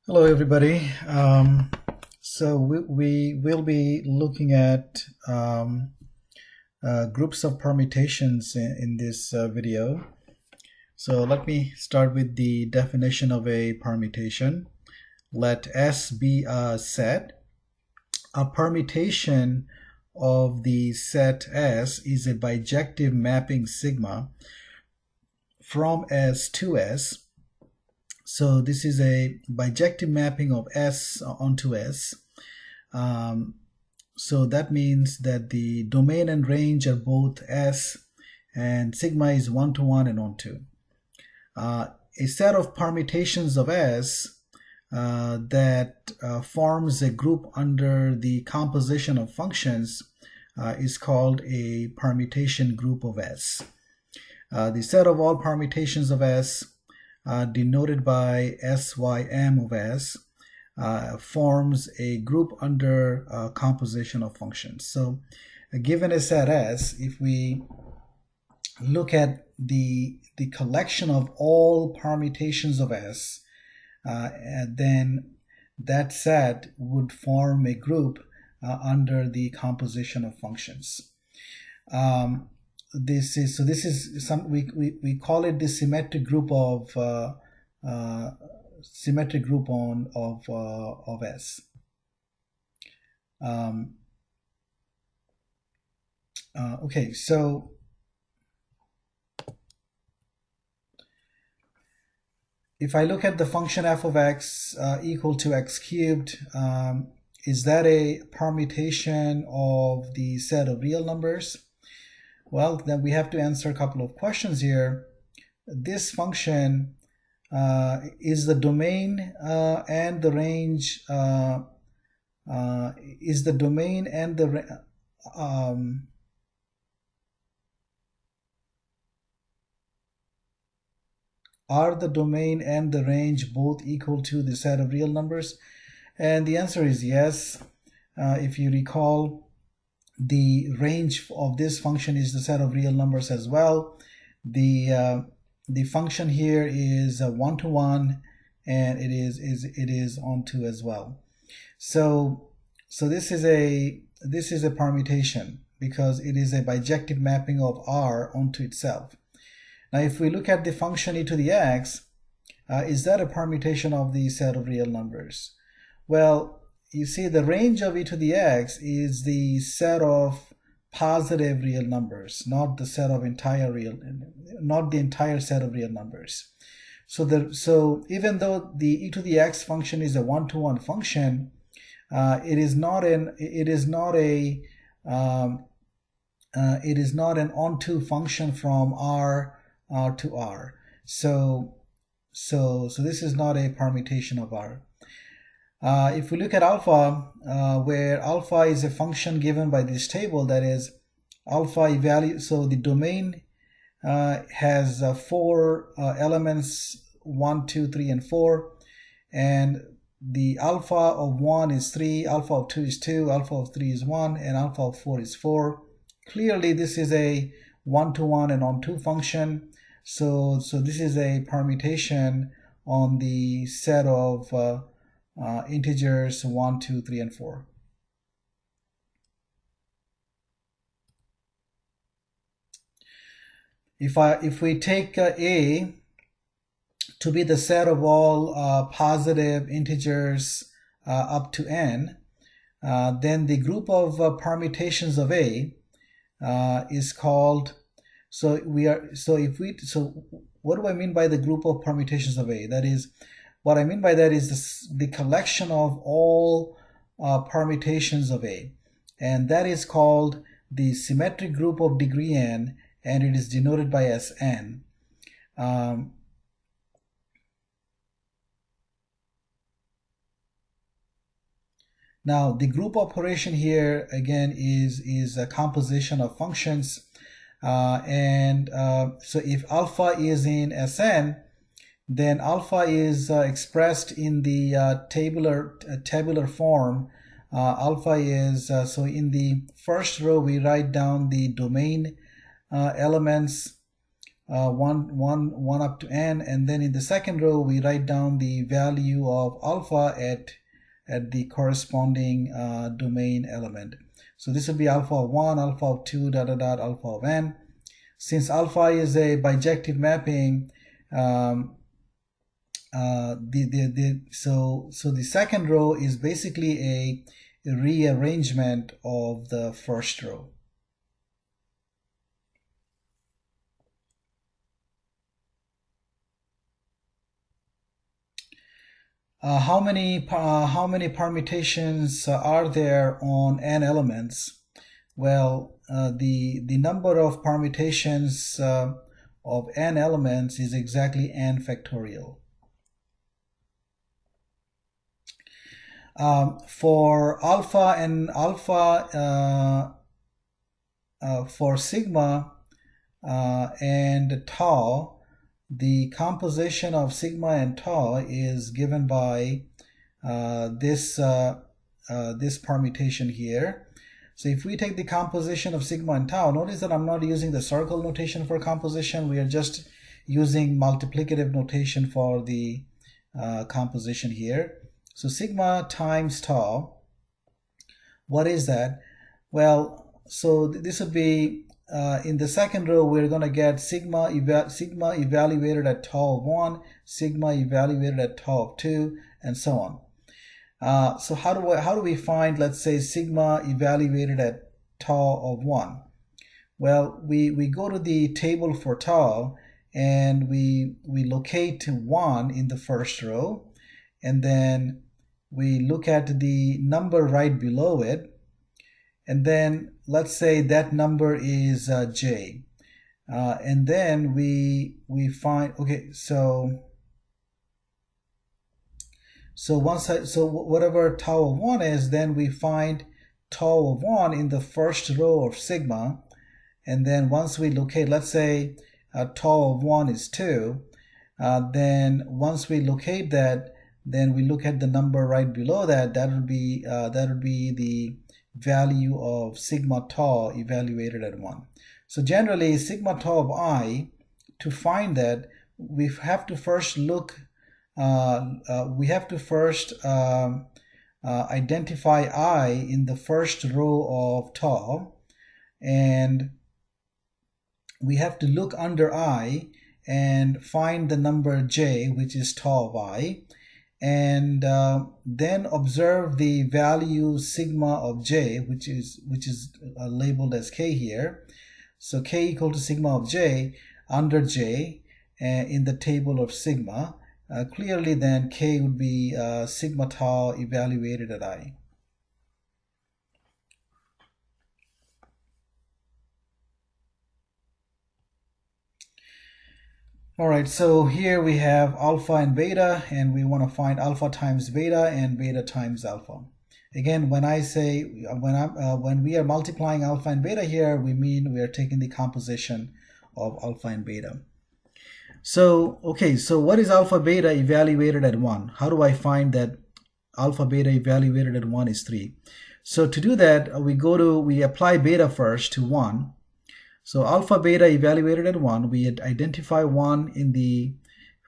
Hello, everybody. We will be looking at groups of permutations in this video. So let me start with the definition of a permutation. Let S be a set. A permutation of the set S is a bijective mapping sigma from S to S. So this is a bijective mapping of S onto S. So that means that the domain and range are both S, and sigma is 1-to-1 and onto. A set of permutations of S that forms a group under the composition of functions is called a permutation group of S. The set of all permutations of S denoted by SYM of S forms a group under composition of functions. So given a set S, if we look at the collection of all permutations of S, then that set would form a group under the composition of functions. This is some we call it the symmetric group of symmetric group of S. Okay, so if I look at the function f of x equal to x cubed, is that a permutation of the set of real numbers? Well, then we have to answer a couple of questions here. This function is the domain and the range is the domain and the are the domain and the range both equal to the set of real numbers? And the answer is yes. If you recall, the range of this function is the set of real numbers as well. The function here is 1-to-1, and it is onto as well. So this is a permutation because it is a bijective mapping of R onto itself. Now, if we look at the function e to the x, is that a permutation of the set of real numbers? Well, you see, the range of e to the x is the set of positive real numbers, not the set of not the entire set of real numbers. So even though the e to the x function is a 1-to-1 function, it is not an onto function from R to R. So this is not a permutation of R. If we look at alpha, where alpha is a function given by this table, that is alpha value, so the domain has 4 elements, 1, 2, 3, and 4, and the alpha of 1 is 3, alpha of 2 is 2, alpha of 3 is 1, and alpha of 4 is 4. Clearly, this is a 1-to-1 and onto function. So this is a permutation on the set of integers 1, 2, 3, and 4. If we take A to be the set of all positive integers up to n, then the group of permutations of A is called. So what do I mean by the group of permutations of A? That is, what I mean by that is the collection of all permutations of A, and that is called the symmetric group of degree n, and it is denoted by Sn. Now, the group operation here again is a composition of functions, so if alpha is in Sn, then alpha is expressed in the tabular form. Alpha is so in the first row we write down the domain elements 1 up to n, and then in the second row we write down the value of alpha at the corresponding domain element. So this will be alpha of 1, alpha of 2, dot dot dot, alpha of n. Since alpha is a bijective mapping, so the second row is basically a rearrangement of the first row. How many permutations are there on n elements? Well, the number of permutations of n elements is exactly n factorial. For alpha and alpha, for sigma and tau, the composition of sigma and tau is given by this permutation here. So if we take the composition of sigma and tau, notice that I'm not using the circle notation for composition. We are just using multiplicative notation for the composition here. So sigma times tau, what is that? Well, so this would be in the second row, we're going to get sigma evaluated at tau of 1, sigma evaluated at tau of 2, and so on. So how do we find, let's say, sigma evaluated at tau of 1? Well, we go to the table for tau and we locate 1 in the first row, and then we look at the number right below it, and then let's say that number is j, and then we find, okay, so whatever tau of 1 is, then we find tau of 1 in the first row of sigma, and then once we locate, let's say tau of 1 is 2, then once we locate that, then we look at the number right below that. That would be the value of sigma tau evaluated at 1. So generally, sigma tau of I, to find that, we have to first look, identify I in the first row of tau, and we have to look under I and find the number j, which is tau of I, and then observe the value sigma of j, which is labeled as k here. So k equal to sigma of j under j in the table of sigma. Clearly then k would be sigma tau evaluated at I. All right, so here we have alpha and beta, and we want to find alpha times beta and beta times alpha. Again, when I say, when we are multiplying alpha and beta here, we mean we are taking the composition of alpha and beta. So, okay, so what is alpha beta evaluated at 1? How do I find that alpha beta evaluated at 1 is 3? So to do that, we apply beta first to 1. So alpha beta evaluated at 1, we identify 1 in the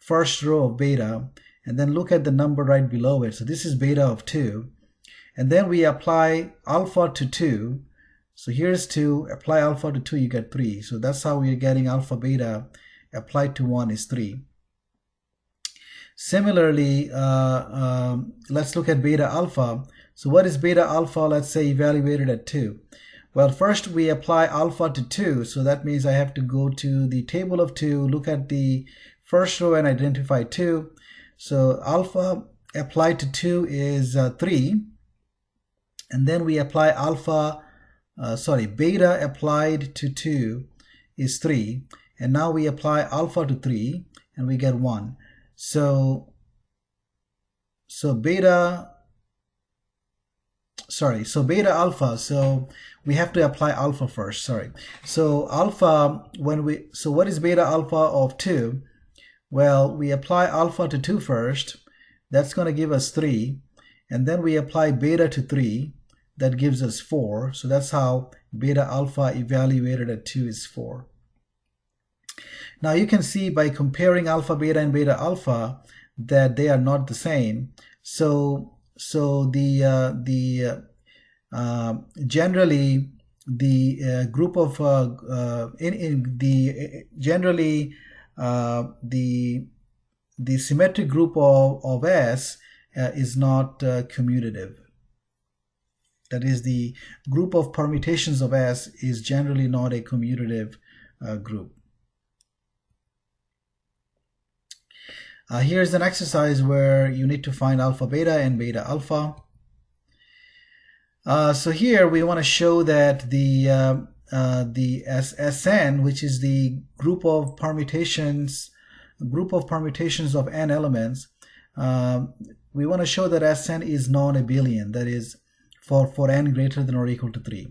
first row of beta, and then look at the number right below it. So this is beta of 2. And then we apply alpha to 2. So here's 2, apply alpha to 2, you get 3. So that's how we are getting alpha beta applied to 1 is 3. Similarly, let's look at beta alpha. So what is beta alpha, let's say, evaluated at 2? Well, first we apply alpha to 2, so that means I have to go to the table of 2, look at the first row and identify 2. So alpha applied to 2 is 3, and then we apply beta applied to 2 is 3, and now we apply alpha to 3 and we get 1. So beta alpha, so we have to apply alpha first, So alpha, so what is beta alpha of 2? Well, we apply alpha to 2 first, that's going to give us 3, and then we apply beta to 3, that gives us 4. So that's how beta alpha evaluated at 2 is 4. Now you can see by comparing alpha beta and beta alpha that they are not the same. So generally the group of the symmetric group of S is not commutative. That is, the group of permutations of S is generally not a commutative group. Here's an exercise where you need to find alpha beta and beta alpha. So here we want to show that the Sn, which is the group of permutations of n elements, we want to show that Sn is non-abelian, that is for n greater than or equal to 3.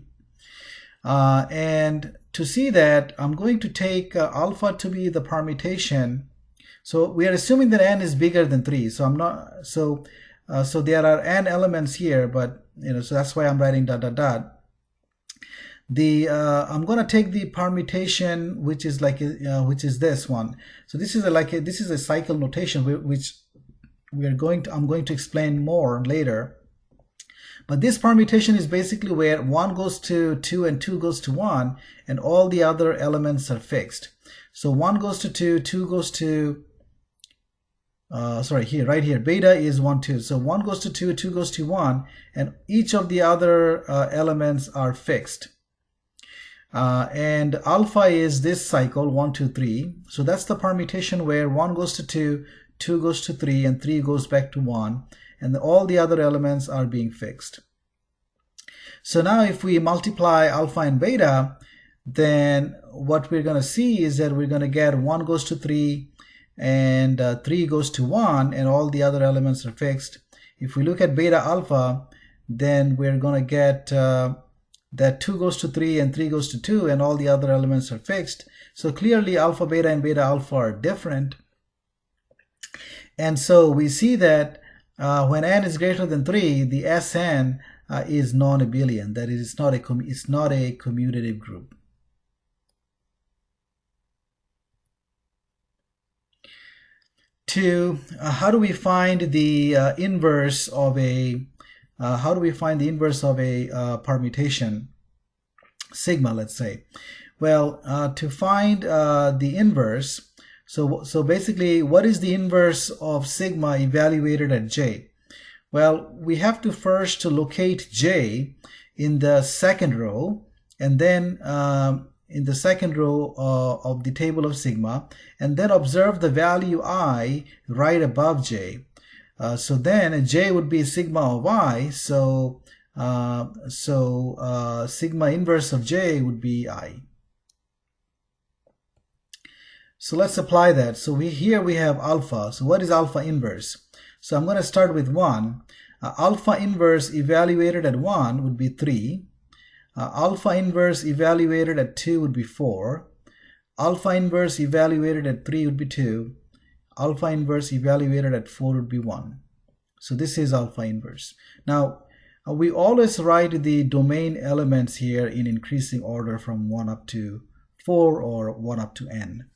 And to see that, I'm going to take alpha to be the permutation. So we are assuming that n is bigger than 3. So I'm not so there are n elements here, but so that's why I'm writing dot dot dot. I'm going to take the permutation which is like which is this one. So this is this is a cycle notation which I'm going to explain more later. But this permutation is basically where 1 goes to 2 and 2 goes to 1, and all the other elements are fixed. So 1 goes to 2, 2 goes to right here, beta is 1, 2. So 1 goes to 2, 2 goes to 1, and each of the other elements are fixed. And alpha is this cycle, 1, 2, 3. So that's the permutation where 1 goes to 2, 2 goes to 3, and 3 goes back to 1. And all the other elements are being fixed. So now if we multiply alpha and beta, then what we're going to see is that we're going to get 1 goes to 3 and 3 goes to 1, and all the other elements are fixed. If we look at beta alpha, then we're going to get that 2 goes to 3 and 3 goes to 2, and all the other elements are fixed. So clearly alpha beta and beta alpha are different. And so we see that when n is greater than 3, the Sn is non-abelian. That is, it's not a commutative group. How do we find the inverse of a permutation, sigma, let's say? Well, to find the inverse, so basically, what is the inverse of sigma evaluated at j? Well, we have to first locate j in the second row, and then in the second row of the table of sigma, and then observe the value I right above j. So then j would be sigma of I, so sigma inverse of j would be I. So let's apply that. So here we have alpha. So what is alpha inverse? So I'm going to start with 1. Alpha inverse evaluated at 1 would be 3. Alpha inverse evaluated at 2 would be 4. Alpha inverse evaluated at 3 would be 2. Alpha inverse evaluated at 4 would be 1. So this is alpha inverse. Now, we always write the domain elements here in increasing order from 1 up to 4 or 1 up to n.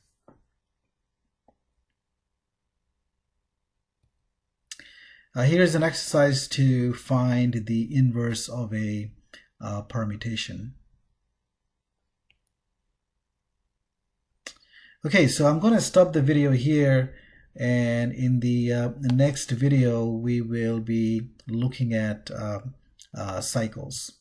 Here's an exercise to find the inverse of a permutation. Okay, so I'm going to stop the video here, and in the next video we will be looking at cycles.